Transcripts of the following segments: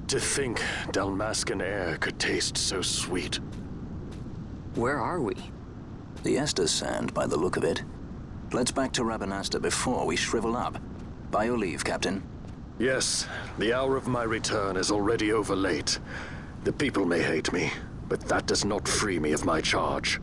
To think Dalmascan air could taste so sweet. Where are we? The Estes Sand, by the look of it. Let's back to Rabanasta before we shrivel up. By your leave, Captain. Yes, the hour of my return is already over late. The people may hate me, but that does not free me of my charge.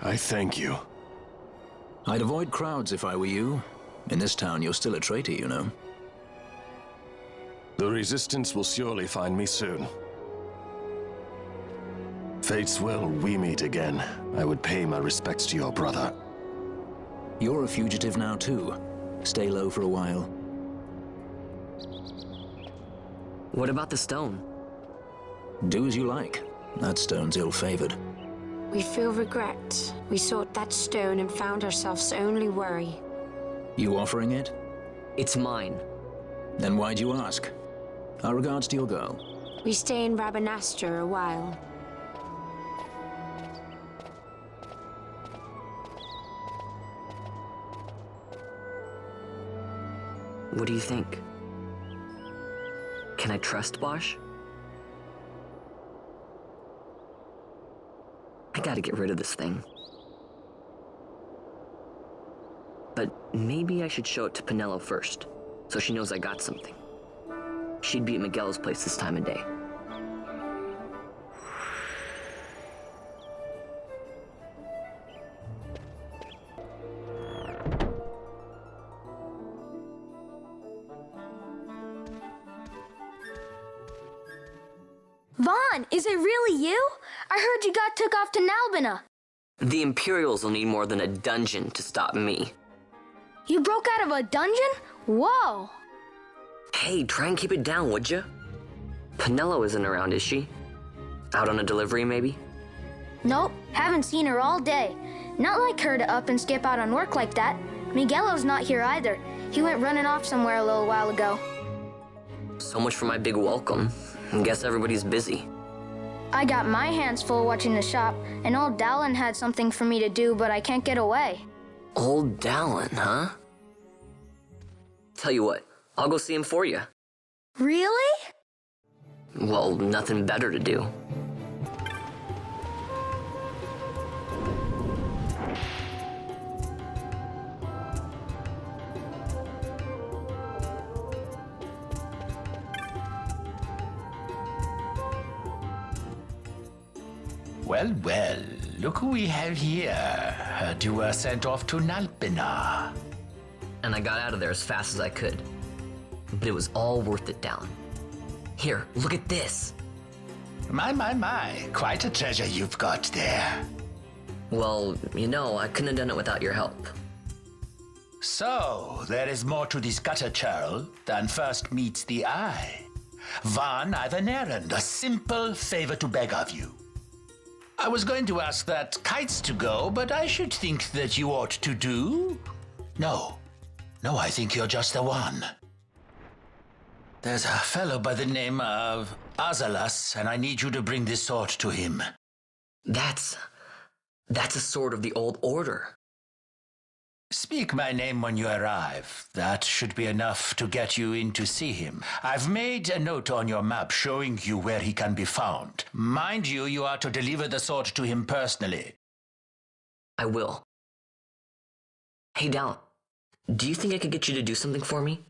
I thank you. I'd avoid crowds if I were you. In this town, you're still a traitor, you know. The Resistance will surely find me soon. Fate's will, we meet again. I would pay my respects to your brother. You're a fugitive now, too. Stay low for a while. What about the stone? Do as you like. That stone's ill-favored. We feel regret. We sought that stone and found ourselves only worry. You offering it? It's mine. Then why'd you ask? Our regards to your girl. We stay in Rabanasta a while. What do you think? Can I trust Basch? I gotta get rid of this thing. But maybe I should show it to Penelo first, so she knows I got something. She'd be at Miguel's place this time of day. Vaan, is it really you? I heard you got took off to Nalbina. The Imperials will need more than a dungeon to stop me. You broke out of a dungeon? Whoa. Hey, try and keep it down, would you? Penelo isn't around, is she? Out on a delivery, maybe? Nope, haven't seen her all day. Not like her to up and skip out on work like that. Miguelo's not here either. He went running off somewhere a little while ago. So much for my big welcome. I guess everybody's busy. I got my hands full watching the shop, and old Dallin had something for me to do, but I can't get away. Old Dallin, huh? Tell you what, I'll go see him for you. Really? Well, nothing better to do. Well, well, look who we have here. Heard you were sent off to Nalbina. And I got out of there as fast as I could. But it was all worth it, Dallin. Here, look at this. My, quite a treasure you've got there. Well, you know, I couldn't have done it without your help. So, there is more to this gutter churl than first meets the eye. Vaan, I've an errand, a simple favor to beg of you. I was going to ask that kites to go, but I should think that you ought to do. No, I think you're just the one. There's a fellow by the name of Azalas, and I need you to bring this sword to him. That's a sword of the old order. Speak my name when you arrive. That should be enough to get you in to see him. I've made a note on your map showing you where he can be found. Mind you, you are to deliver the sword to him personally. I will. Hey, Dallin, do you think I could get you to do something for me?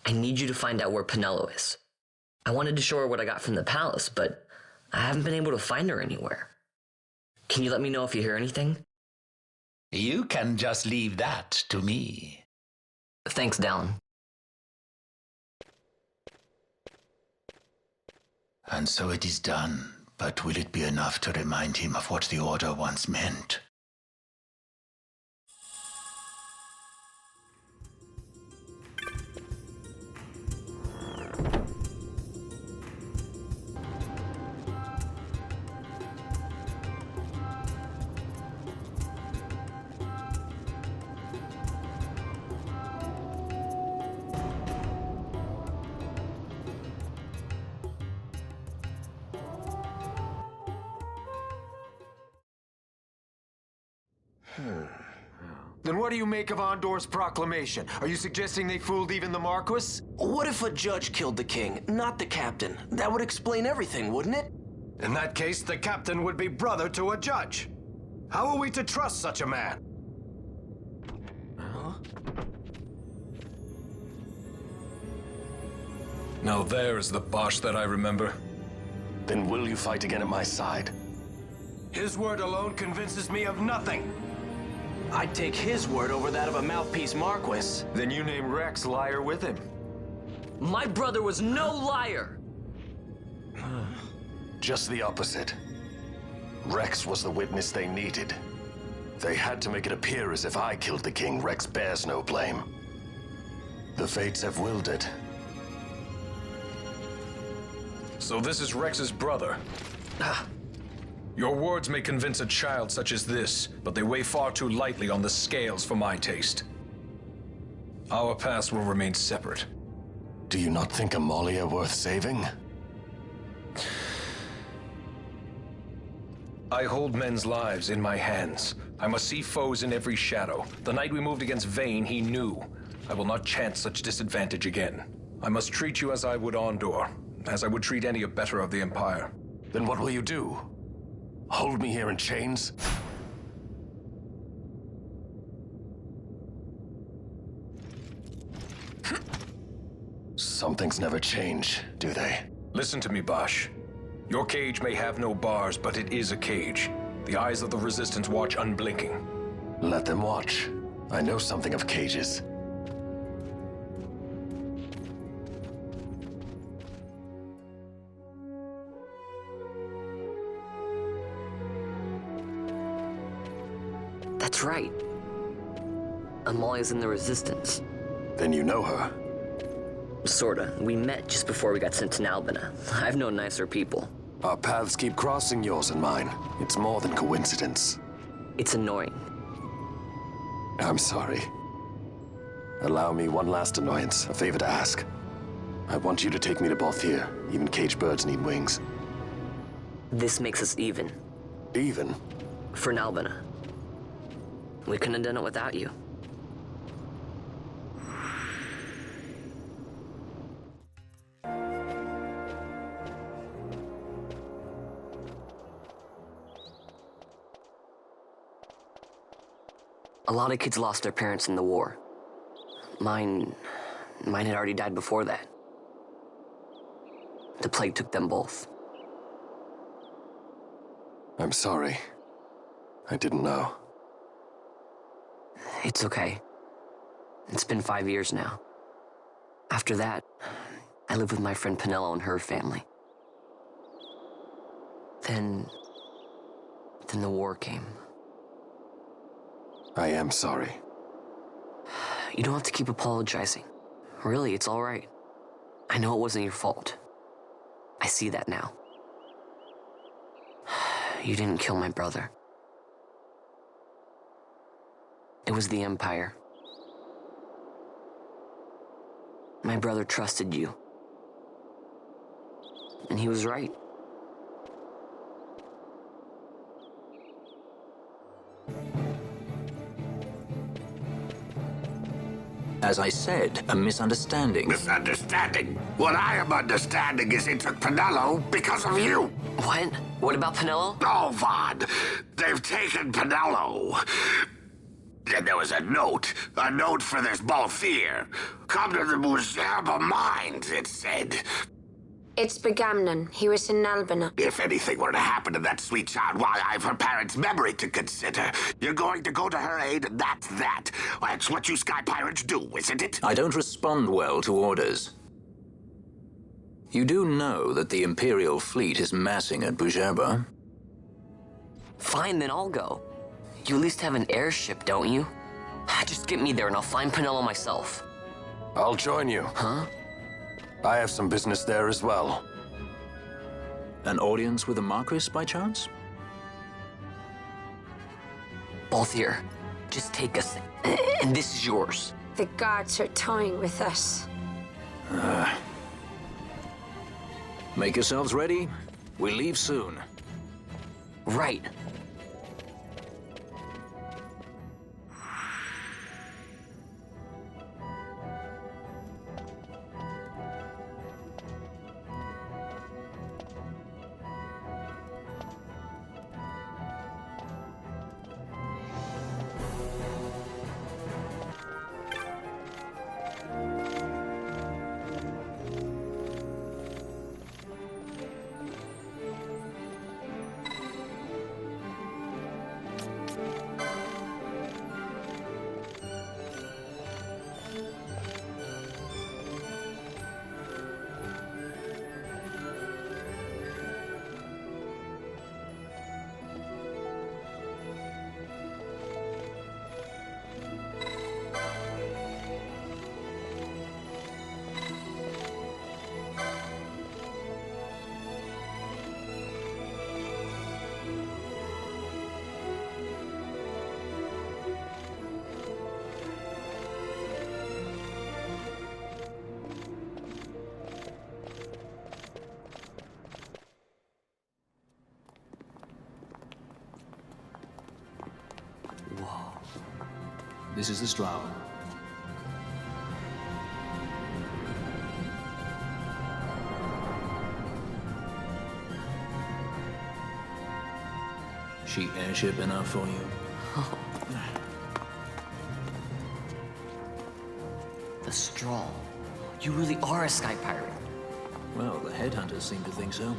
I need you to find out where Penelo is. I wanted to show her what I got from the palace, but I haven't been able to find her anywhere. Can you let me know if you hear anything? You can just leave that to me. Thanks, Dallin. And so it is done, but will it be enough to remind him of what the Order once meant? Then what do you make of Andor's proclamation? Are you suggesting they fooled even the Marquis? What if a judge killed the king, not the captain? That would explain everything, wouldn't it? In that case, the captain would be brother to a judge. How are we to trust such a man? Now there is the Basch that I remember. Then will you fight again at my side? His word alone convinces me of nothing. I'd take his word over that of a mouthpiece Marquis. Then you name Rex liar with him. My brother was no liar! Just the opposite. Rex was the witness they needed. They had to make it appear as if I killed the king. Rex bears no blame. The fates have willed it. So this is Rex's brother. Your words may convince a child such as this, but they weigh far too lightly on the scales for my taste. Our past will remain separate. Do you not think Amalia worth saving? I hold men's lives in my hands. I must see foes in every shadow. The night we moved against Vaan, he knew. I will not chance such disadvantage again. I must treat you as I would Andor, as I would treat any abettor of the Empire. Then what will you do? Hold me here in chains? Some things never change, do they? Listen to me, Basch. Your cage may have no bars, but it is a cage. The eyes of the Resistance watch unblinking. Let them watch. I know something of cages. That's right. Amalia's in the Resistance. Then you know her. Sorta. We met just before we got sent to Nalbina. I've known nicer people. Our paths keep crossing, yours and mine. It's more than coincidence. It's annoying. I'm sorry. Allow me one last annoyance, a favor to ask. I want you to take me to Balthier. Even caged birds need wings. This makes us even. Even? For Nalbina. We couldn't have done it without you. A lot of kids lost their parents in the war. Mine had already died before that. The plague took them both. I'm sorry. I didn't know. It's okay. It's been 5 years now. After that, I lived with my friend Penello and her family. Then the war came. I am sorry. You don't have to keep apologizing. Really, it's all right. I know it wasn't your fault. I see that now. You didn't kill my brother. It was the Empire. My brother trusted you. And he was right. As I said, a misunderstanding. Misunderstanding? What I am understanding is he took Penello because of you. What? What about Penello? No, Vaan. They've taken Penello. And there was a note for this Balthier. Come to the Muserba Mines, it said. It's Begamnon. He was in Nalbina. If anything were to happen to that sweet child, why, I've her parents' memory to consider. You're going to go to her aid, and that's that. That's what you sky pirates do, isn't it? I don't respond well to orders. You do know that the Imperial fleet is massing at Muserba? Fine, then I'll go. You at least have an airship, don't you? Just get me there and I'll find Penello myself. I'll join you. Huh? I have some business there as well. An audience with the Marquis, by chance? Balthier, just take us, and this is yours. The guards are toying with us. Make yourselves ready. We leave soon. Right. This is the Stroud. She airship enough for you? Oh. The Straw. You really are a sky pirate. Well, the headhunters seem to think so.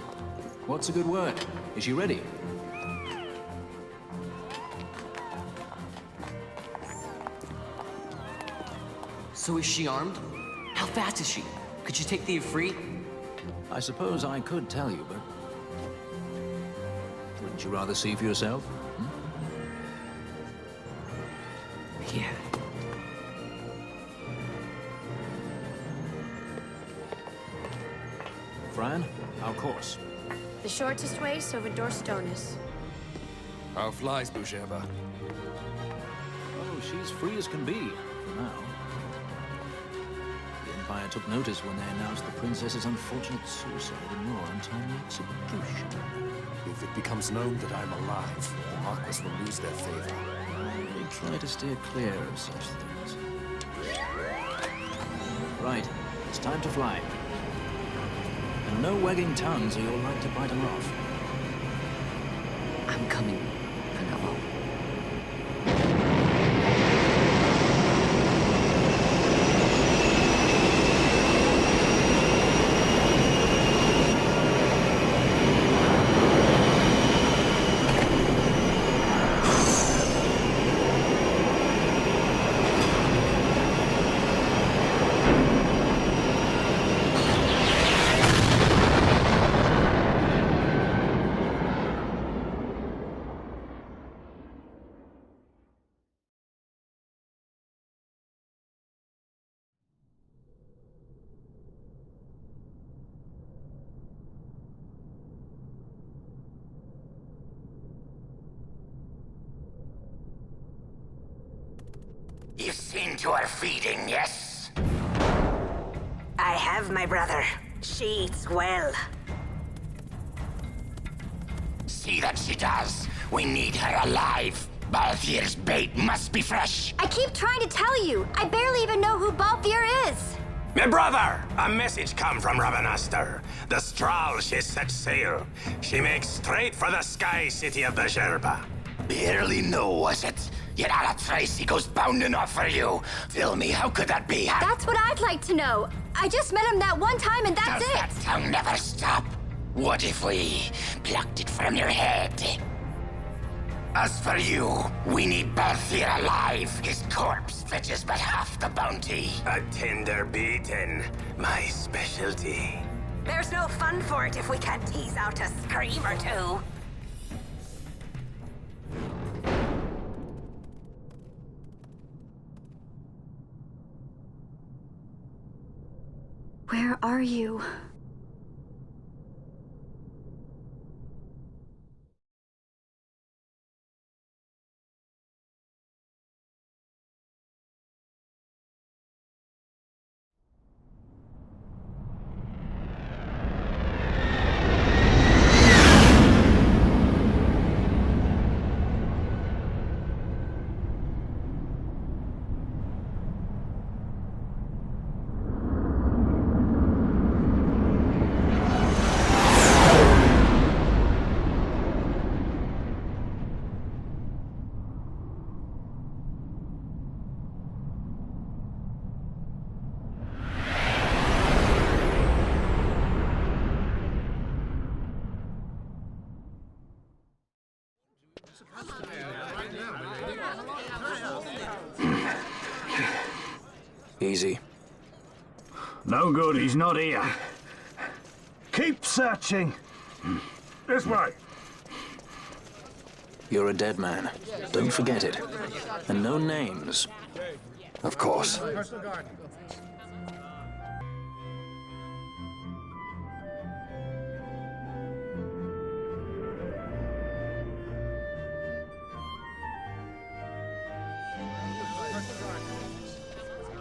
What's a good word? Is she ready? So is she armed? How fast is she? Could you take the free? I suppose I could tell you, but... Wouldn't you rather see for yourself? Balthier. Fran, our course. The shortest way is over Dorstones. How flies Bujerba? Oh, she's free as can be, for now. The Empire took notice when they announced the princess's unfortunate suicide and more untimely execution. If it becomes known that I'm alive, the Marquis will lose their favor. I try to steer clear of such things. Right, it's time to fly. And no wagging tongues or you'll like to bite them off. I'm coming, Penello. You've seen to her feeding, yes? I have, my brother. She eats well. See that she does. We need her alive. Balthier's bait must be fresh. I keep trying to tell you. I barely even know who Balthier is. My brother! A message come from Ravenaster. The Strahl, she set sail. She makes straight for the sky city of Bujerba. Barely know, was it? Yet a trace he goes bounding off for you. Tell me, how could that be? That's what I'd like to know. I just met him that one time and that's Does it. that tongue never stop? What if we plucked it from your head? As for you, we need Balthier alive. His corpse fetches but half the bounty. A tender beaten, my specialty. There's no fun for it if we can't tease out a scream or two. Where are you? Easy. No good, he's not here. Keep searching. This way. You're a dead man. Don't forget it. And no names. Of course.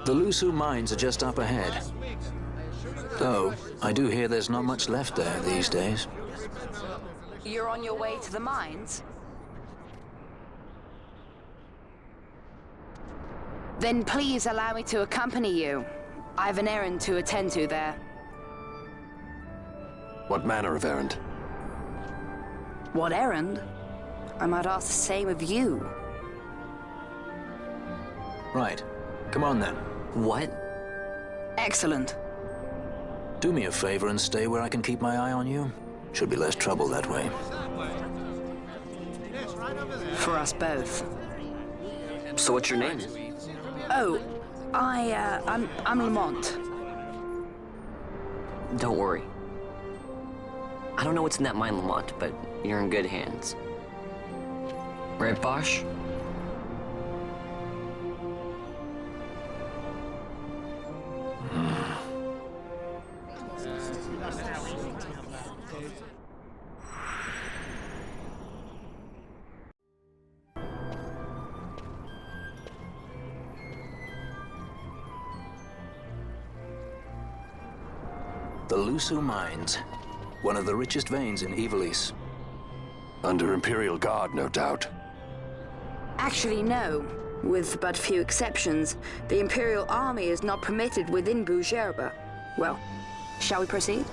The Lusu mines are just up ahead. Though, I do hear there's not much left there these days. You're on your way to the mines? Then please allow me to accompany you. I have an errand to attend to there. What manner of errand? What errand? I might ask the same of you. Right. Come on then. What? Excellent. Do me a favor and stay where I can keep my eye on you. Should be less trouble that way. For us both. So what's your name? Oh, I'm Lamont. Don't worry. I don't know what's in that mine, Lamont, but you're in good hands. Right, Basch? The Lusu Mines, one of the richest veins in Ivalice. Under Imperial Guard, no doubt. Actually, no. With but few exceptions, the Imperial Army is not permitted within Bujerba. Well, shall we proceed?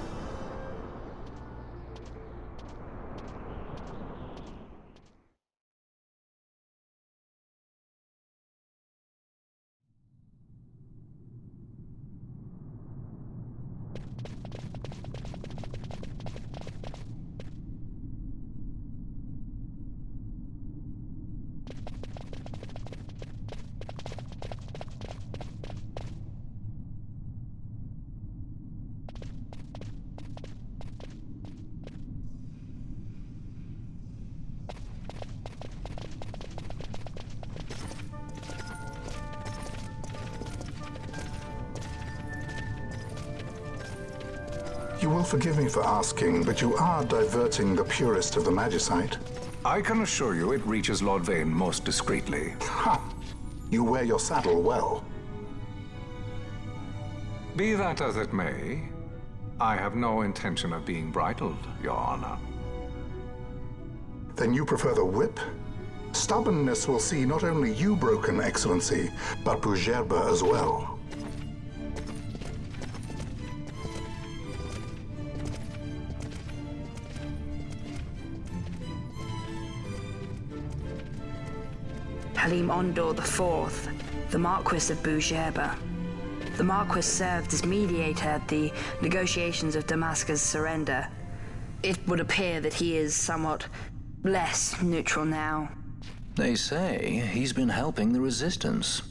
You will forgive me for asking, but you are diverting the purest of the Magicite. I can assure you it reaches Lord Vaan most discreetly. Ha! You wear your saddle well. Be that as it may, I have no intention of being bridled, Your Honor. Then you prefer the whip? Stubbornness will see not only you broken, Excellency, but Bujerba as well. Halim Ondor IV, the Marquis of Bujerba. The Marquis served as mediator at the negotiations of Damascus' surrender. It would appear that he is somewhat less neutral now. They say he's been helping the resistance.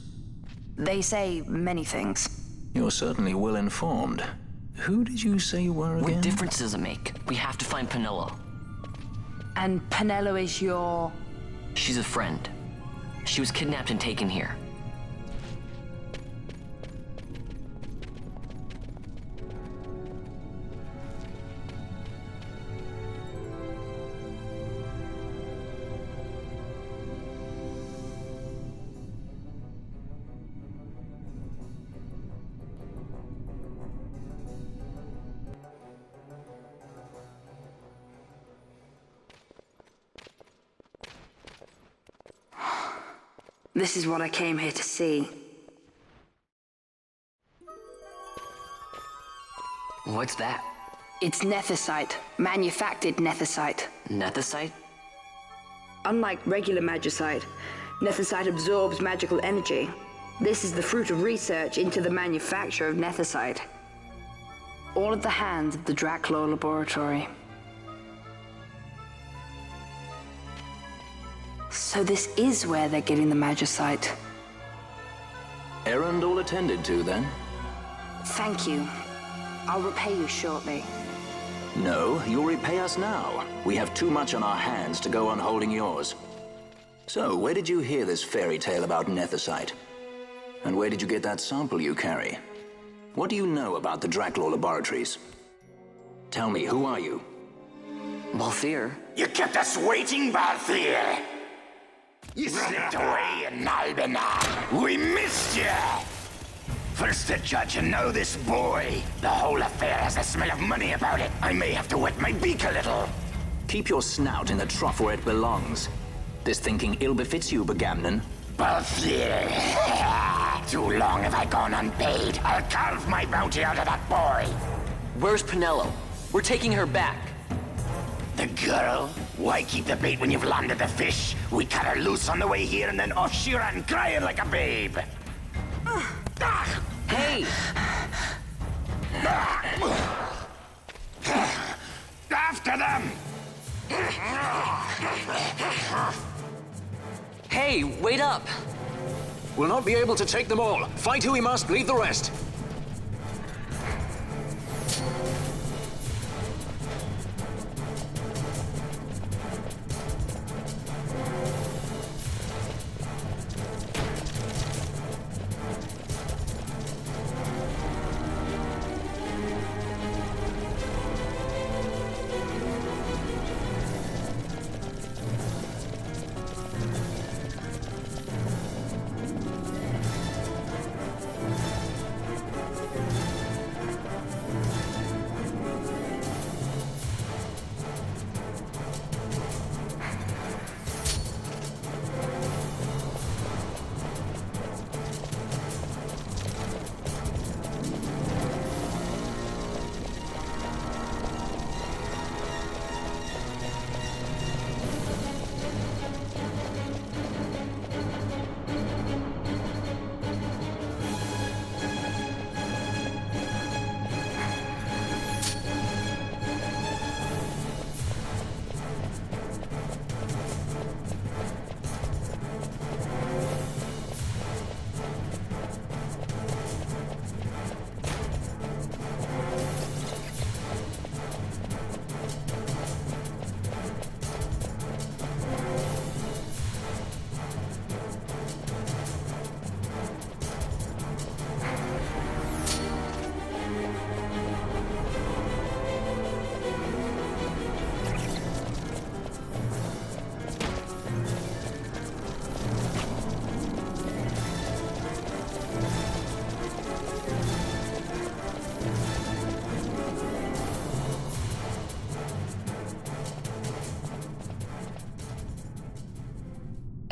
They say many things. You're certainly well informed. Who did you say you were again? What difference does it make? We have to find Penelo. And Penelo is your... She's a friend. She was kidnapped and taken here. This is what I came here to see. What's that? It's nethicite, manufactured nethicite. Nethicite? Unlike regular magicite, nethicite absorbs magical energy. This is the fruit of research into the manufacture of nethicite. All at the hands of the Draclaw Laboratory. So this is where they're getting the magicite. Errand all attended to, then? Thank you. I'll repay you shortly. No, you'll repay us now. We have too much on our hands to go on holding yours. So, where did you hear this fairy tale about nethicite? And where did you get that sample you carry? What do you know about the Draclaw Laboratories? Tell me, who are you? Balthier. You kept us waiting, Balthier! You slipped away in Nalbina. We missed you! First the judge and now this boy. The whole affair has a smell of money about it. I may have to wet my beak a little. Keep your snout in the trough where it belongs. This thinking ill befits you, Begamnon. Balthier. Too long have I gone unpaid. I'll carve my bounty out of that boy. Where's Penelo? We're taking her back. The girl? Why keep the bait when you've landed the fish? We cut her loose on the way here and then off she ran crying like a babe. Hey! After them! Hey, wait up! We'll not be able to take them all. Fight who we must, leave the rest.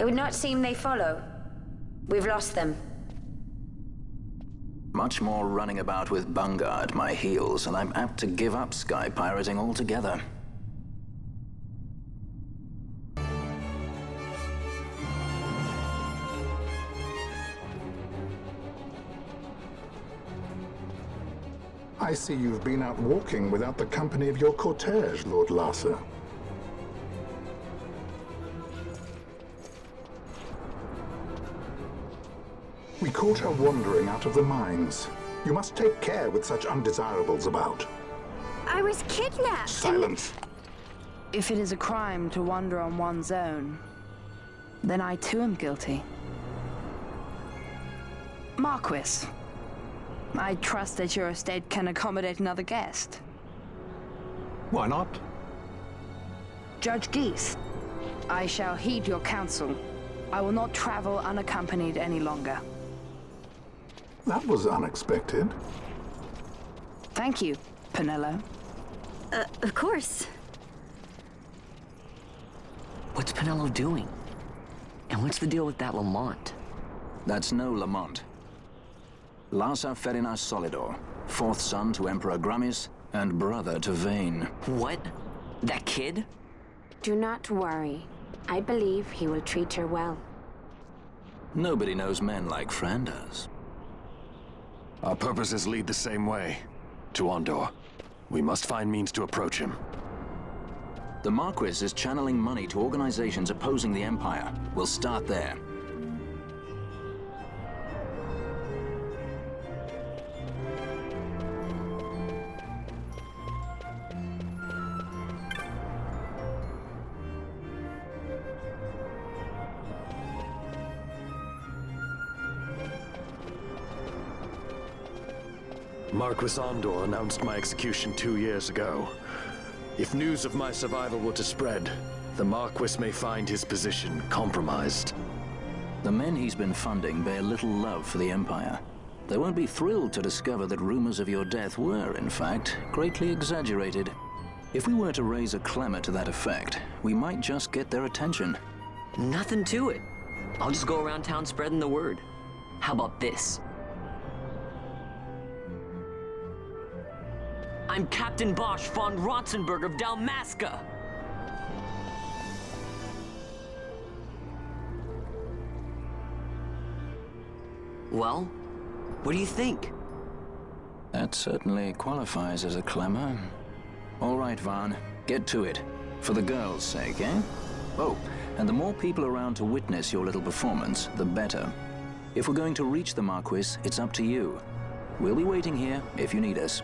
would not seem they follow. We've lost them. Much more running about with Bunga at my heels, and I'm apt to give up sky pirating altogether. I see you've been out walking without the company of your cortege, Lord Larsa. We caught her wandering out of the mines. You must take care with such undesirables about. I was kidnapped. Silence. If it is a crime to wander on one's own, then I too am guilty. Marquis, I trust that your estate can accommodate another guest. Why not? Judge Geese, I shall heed your counsel. I will not travel unaccompanied any longer. That was unexpected. Thank you, Penelo. Of course. What's Penelo doing? And what's the deal with that Lamont? That's no Lamont. Larsa Ferinas Solidor, fourth son to Emperor Gramis and brother to Vaan. What? That kid? Do not worry. I believe he will treat her well. Nobody knows men like Fran does. Our purposes lead the same way. To Ondor. We must find means to approach him. The Marquis is channeling money to organizations opposing the Empire. We'll start there. Marquis Ondor announced my execution 2 years ago. If news of my survival were to spread, the Marquis may find his position compromised. The men he's been funding bear little love for the Empire. They won't be thrilled to discover that rumors of your death were, in fact, greatly exaggerated. If we were to raise a clamor to that effect, we might just get their attention. Nothing to it. I'll just go around town spreading the word. How about this? I'm Captain Basch von Rotzenburg of Dalmasca. Well, what do you think? That certainly qualifies as a clamor. All right, Vaan, get to it. For the girls' sake, eh? Oh, and the more people around to witness your little performance, the better. If we're going to reach the Marquis, it's up to you. We'll be waiting here if you need us.